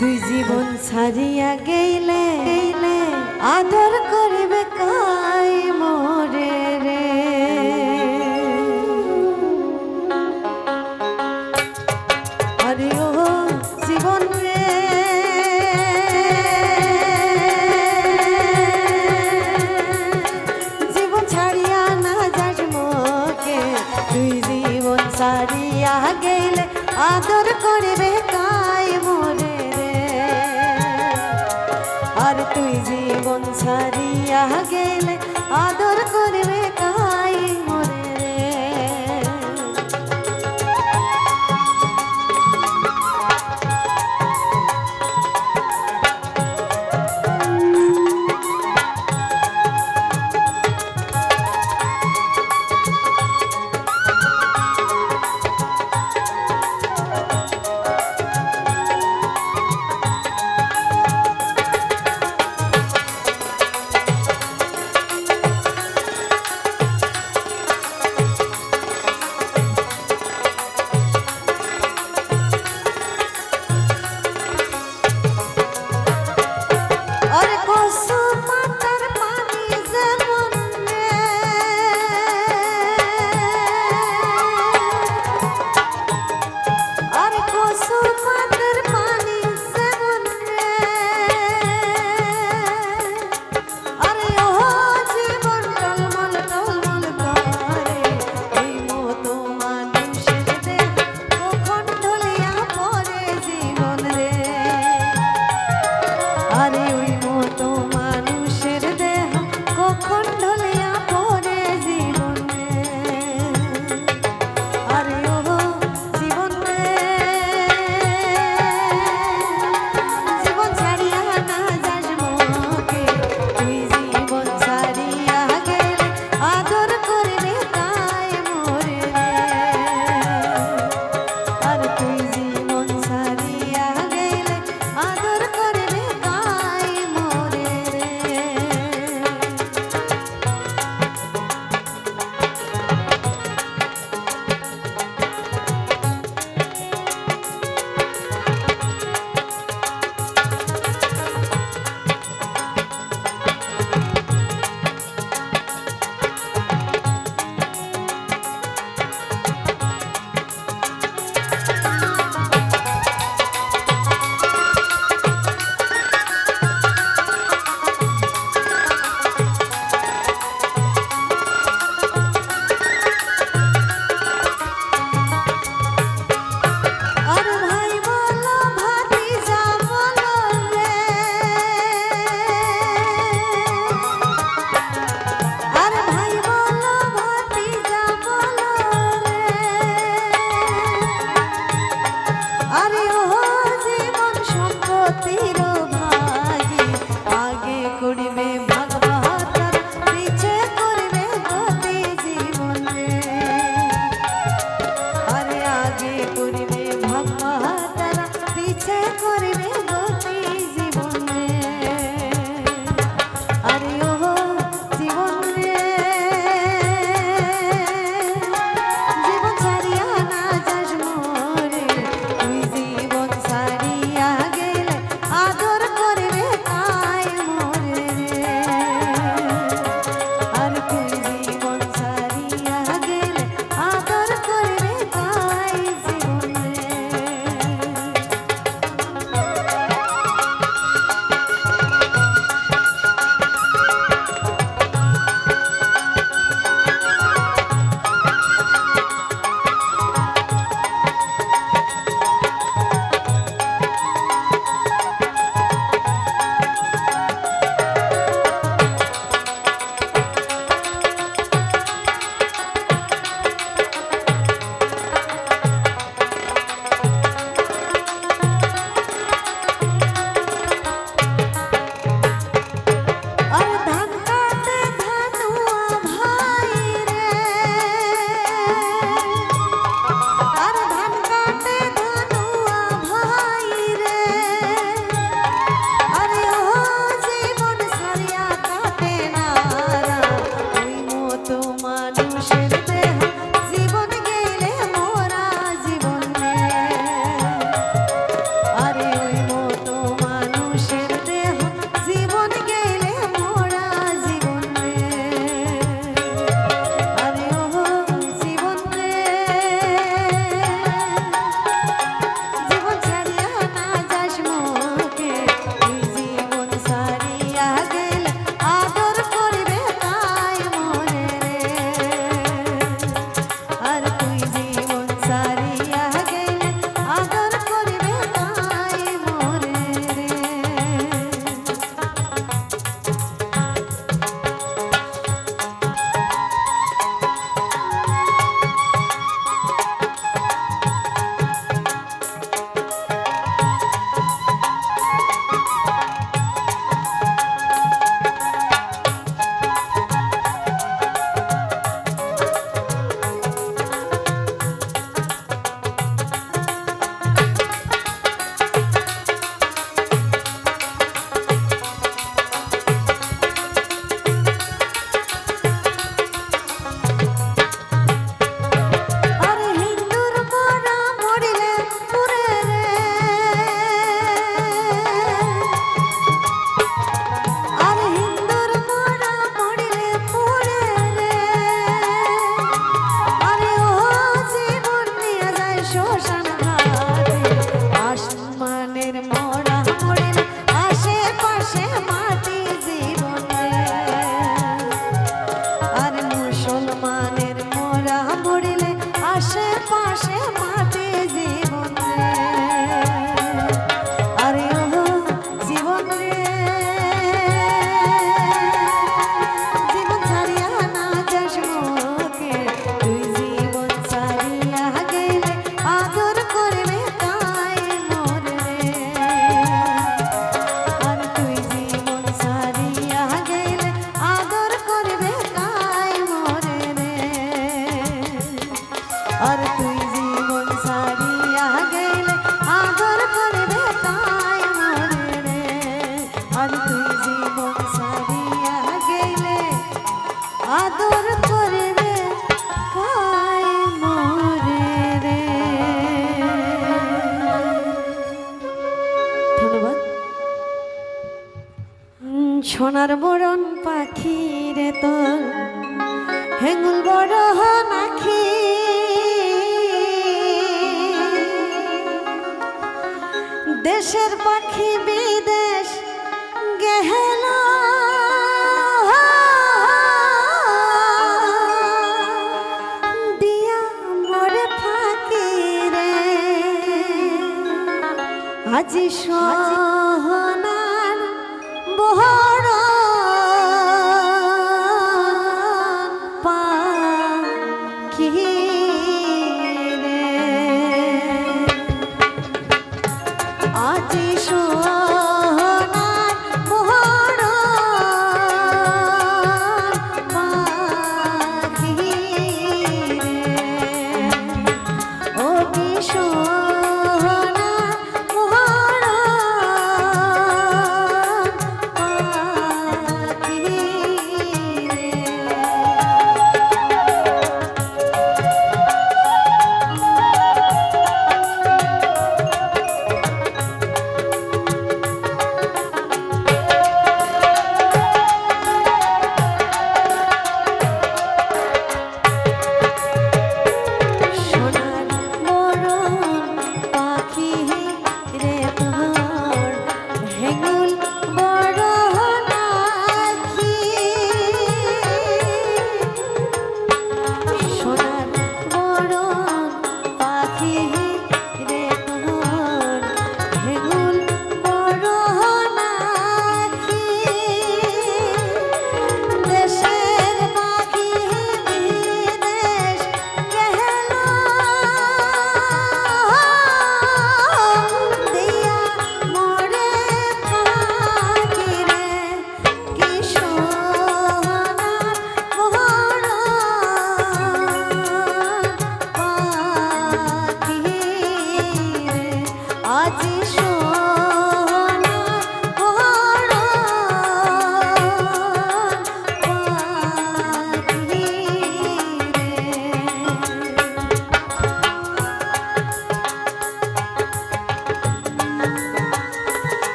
তুই জীবন ছাড়িয়া গেলে আদর করিবে কাই মোরে রে। আরে ও জীবন রে, জীবন ছাড়িয়া না যাস মোকে, তুই জীবন ছাড়িয়া গেলে আদর করিবে কাই মোরে রে। আর তুই জীবন ছাড়িয়া গেলে আদর করবে কাই মোরে রে। আদর করবে কাই মোরে রে। ধন্যবাদ। সোনার মরণ পাখি রে তোর হেঙ্গুল বড় নাখি, দেশের পাখি বিদেশ গেল দিয়া মরে ফাঁকি রে। আজি সোনার বহর পাখি রে, আজি সোনার বহর পাখি রে, ও কি সোনার বহর পাখি রে।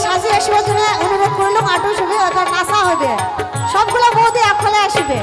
সাজিয়ে আসবার জন্য অনুরোধ করলাম, আটু শুভে নাচা হবে, সবগুলো বৌদি একলে আসবে।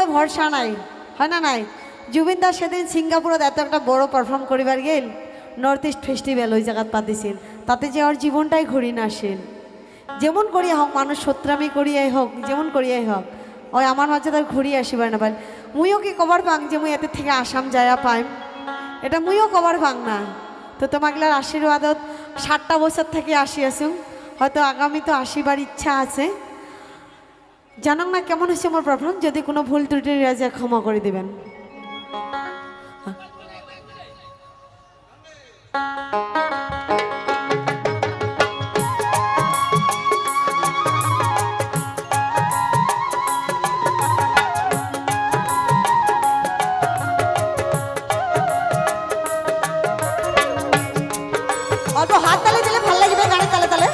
কোনো ভরসা নাই, হয় না নাই? জুবিন দা সেদিন সিঙ্গাপুরত এত একটা বড় পারফর্ম করিবার গেল, নর্থ ইস্ট ফেস্টিভ্যাল ওই জায়গাত পাতিছিল, তাতে যে ওর জীবনটাই ঘুরি না আসেন। যেমন করিয়া হোক, মানুষ সত্রামি করিয়াই হোক, যেমন করিয়াই হোক, ওই আমার মাঝে তার ঘুরিয়ে আসিবার না পাই। মুইও কি কবার পাং যে মুই এতে থেকে আসাম যায়া পাইম, এটা মুইও কবার পাং না। তো তোমাগলার আশীর্বাদত 60টা বছর থেকে আসি আসুন, হয়তো আগামী তো আসিবার ইচ্ছা আছে। জানাং না কেমন হয়েছে আমার পারফর্ম, যদি কোনো ভুল ত্রুটি রাজা ক্ষমা করে দেবেন। অল্প হাত তালে দিলে ভালো লাগবে, গানের তালে তালে।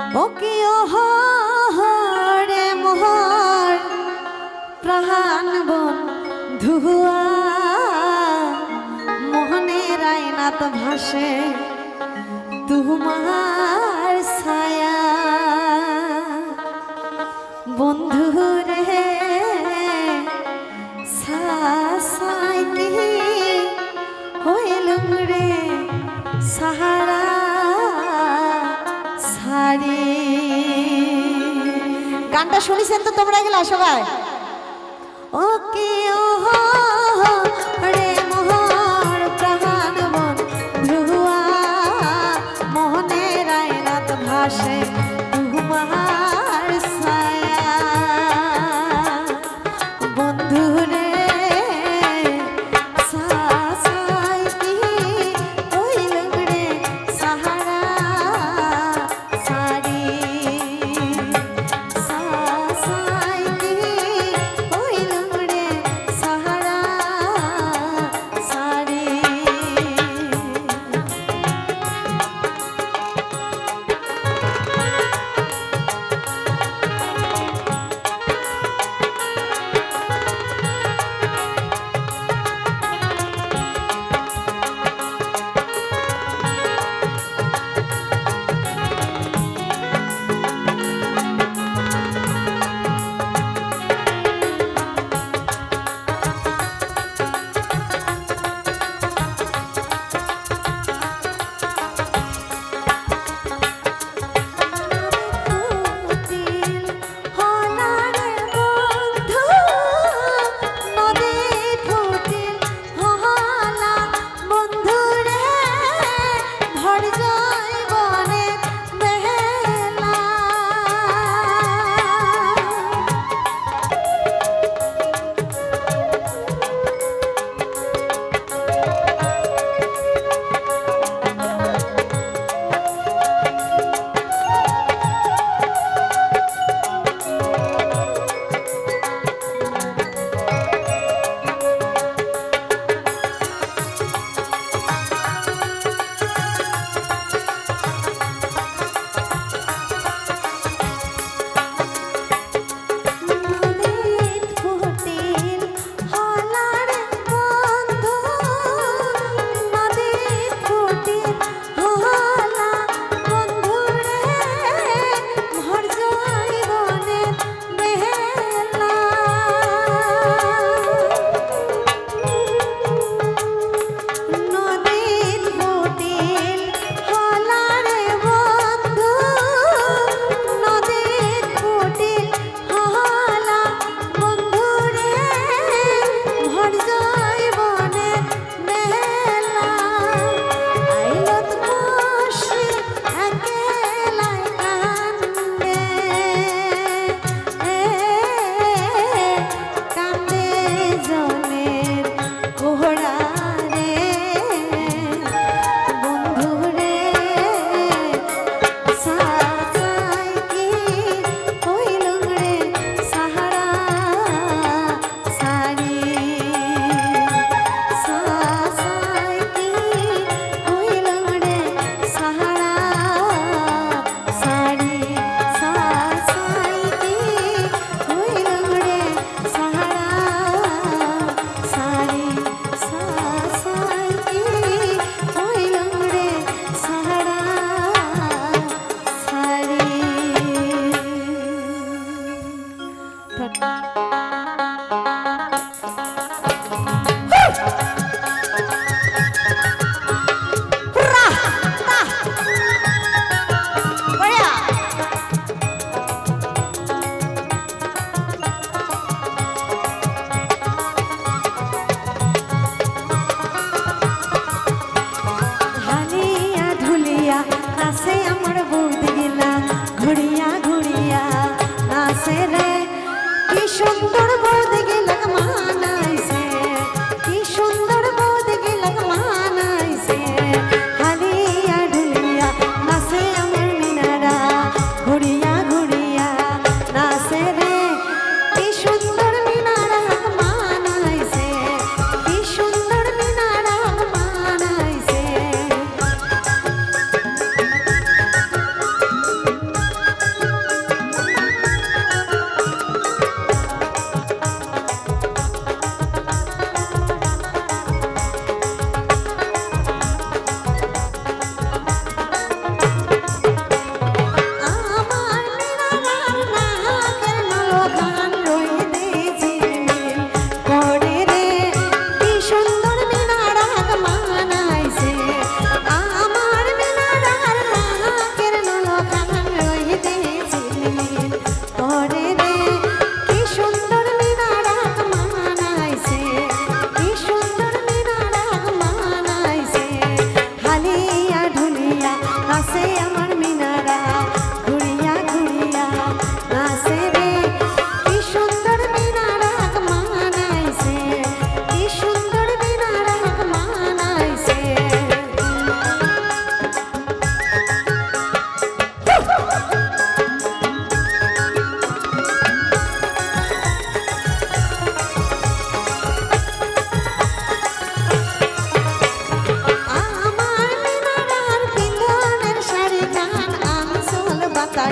ও কি রে মোহর প্রাণ বন্ধুয়া মোহনের আয়নাত ভাসে তোমার ছায়া বন্ধু রে সাইকি হইলুম রে সাহারা সারি। গানটা শুনেছেন তো তোমরা গেলা সবাই? ও কি রে মোহর প্রাণ বন্ধুয়া মোহনের আয়নাত ভাসে তোমার ছায়া বন্ধু রে সাইকি হইলুম রে সাহারা সারি সাইকি হইলুম রে সাহারা সারি।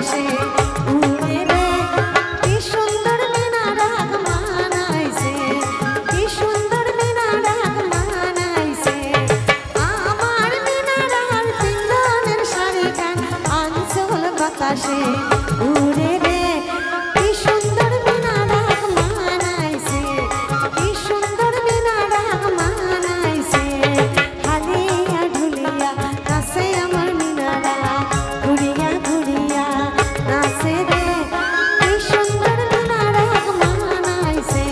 বাতাসে উড়ে রে কি সুন্দর মিনা রাগ মানাইছে কি সুন্দর মিনা রাগ মানাইছে আমার মিনারার পিলনের শাড়ি গান আঞ্চল বাতাসে উড়ে রে কি সুন্দর মিনা রাগ মানাইছে কি সুন্দর মিনা রাগ মানাইছে হালিয়া ঢুলিয়া নাচে আমার মিনারা ঘুরিয়া ঘুরিয়া নাচে রে কি সুন্দর মিনা রাগ মানাইছে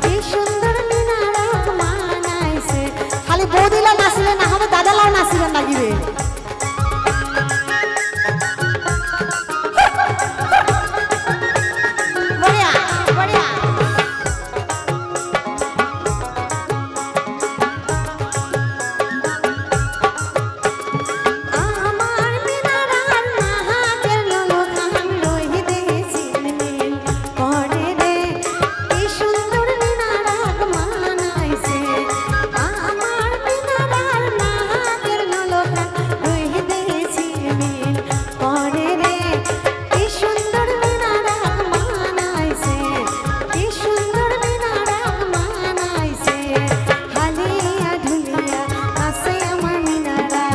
কি সুন্দর মিনা রাগ মানাইছে খালি বৌদিলা নাচিলে না হবে দাদালাও নাচিবেন লাগিবে বড়িয়া বড়িয়া আমার মিনারার নাহাকের ললকান রহি দেছি নীল করে রে কি সুন্দর মিনারাগ মানাইছে আমার মিনারার নাহাকের ললকান রহি দেছি নীল করে রে কি সুন্দর মিনারাগ মানাইছে কি সুন্দর মিনারাগ মানাইছে হালিয়া ঢুলিয়া নাচে আমার মিনারা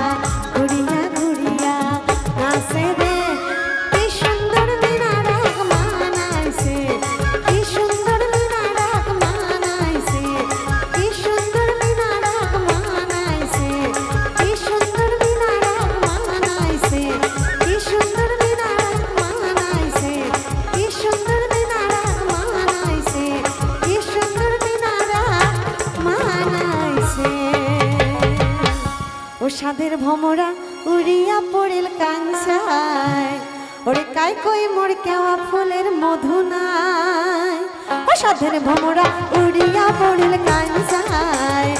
ঘুরিয়া ঘুরিয়া নাচে রে কি সুন্দর মিনারাগ মানাইছে কি সুন্দর মিনারাগ মানাইছে কি সুন্দর মিনারাগ মানাইছে কি সুন্দর মিনারাগ মানাইছে কি সুন্দর মিনারাগ মানাইছে কি সুন্দর মিনারাগ মানাইছে কি সুন্দর মিনারাগ মানাইছে ও সাধের ভমরা উড়িয়া পড়িল কাঞ্চায় ওরে কাই কই মোর কেওয়া ফুলের মধু নাই ও সাধের ভমরা উড়িয়া পড়িল কাঞ্চায়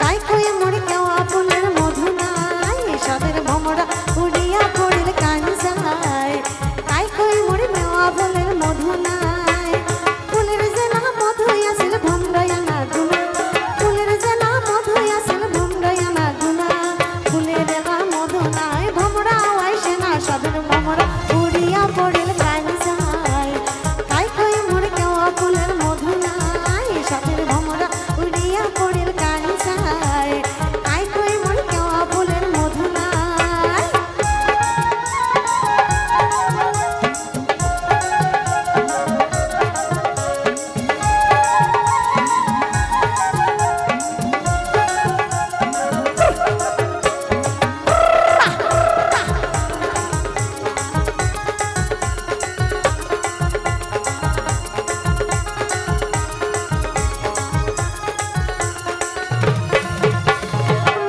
কাই কই মোর কেওয়া ফুলের মধু নাই সাধের ভমরা উড়িয়া পড়িল কাঞ্চায় কাই কই মোর কেওয়া ফুলের মধু নাই ফুলের জেনা মধু আসিল ভমরায়া না গুনা ফুলের জেনা মধু আসিল ভমরায়া না গুনা ফুলের জেনা মধু নাই ভমরা আইসে না সাধের ভমরা উড়িয়া পড়িল কাঞ্চায় কাই কই মোর কেওয়া ফুলের মধু নাই সাধের ভমরা উড়িয়া পড়িল কাঞ্চায় কাই কই মোর কেওয়া ফুলের মধু নাই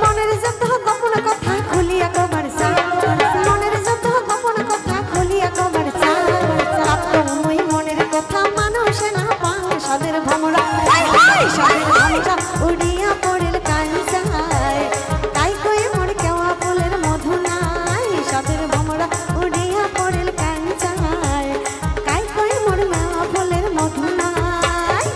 মনের যত গোপন কথা খুলিয়া কবার চাই মনের যত গোপন কথা খুলিয়া কবার চাই মই মনের কথা মানুষে না পায় সাদের ভমরা সাদের ভমরা উড়িয়া পড়িল কাঞ্চায় তাই কই মোর কেওয়া ফুলের মধু নাই সাদের ভমরা উড়িয়া পড়িল কাঞ্চায় কাই কই মোর কেওয়া ফুলের মধু নাই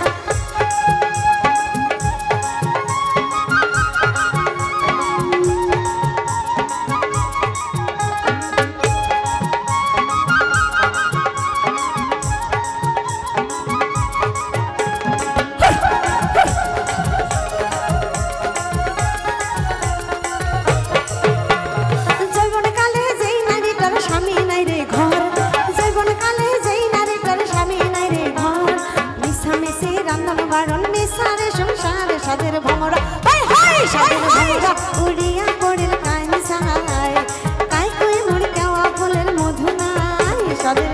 জৈবনকালে যেই নারীটার স্বামী নাই রে ঘর জৈবনকালে যেই নারীটার স্বামী নাই রে ঘর মিশামিশি রান্ধন বাড়ন মিশারে সংসারে সাদের ভমরা সাদের ভমরা উড়িয়া পড়িল কাঞ্চায় কাই কই মোর কেওয়া ফুলের মধু নাই সাদের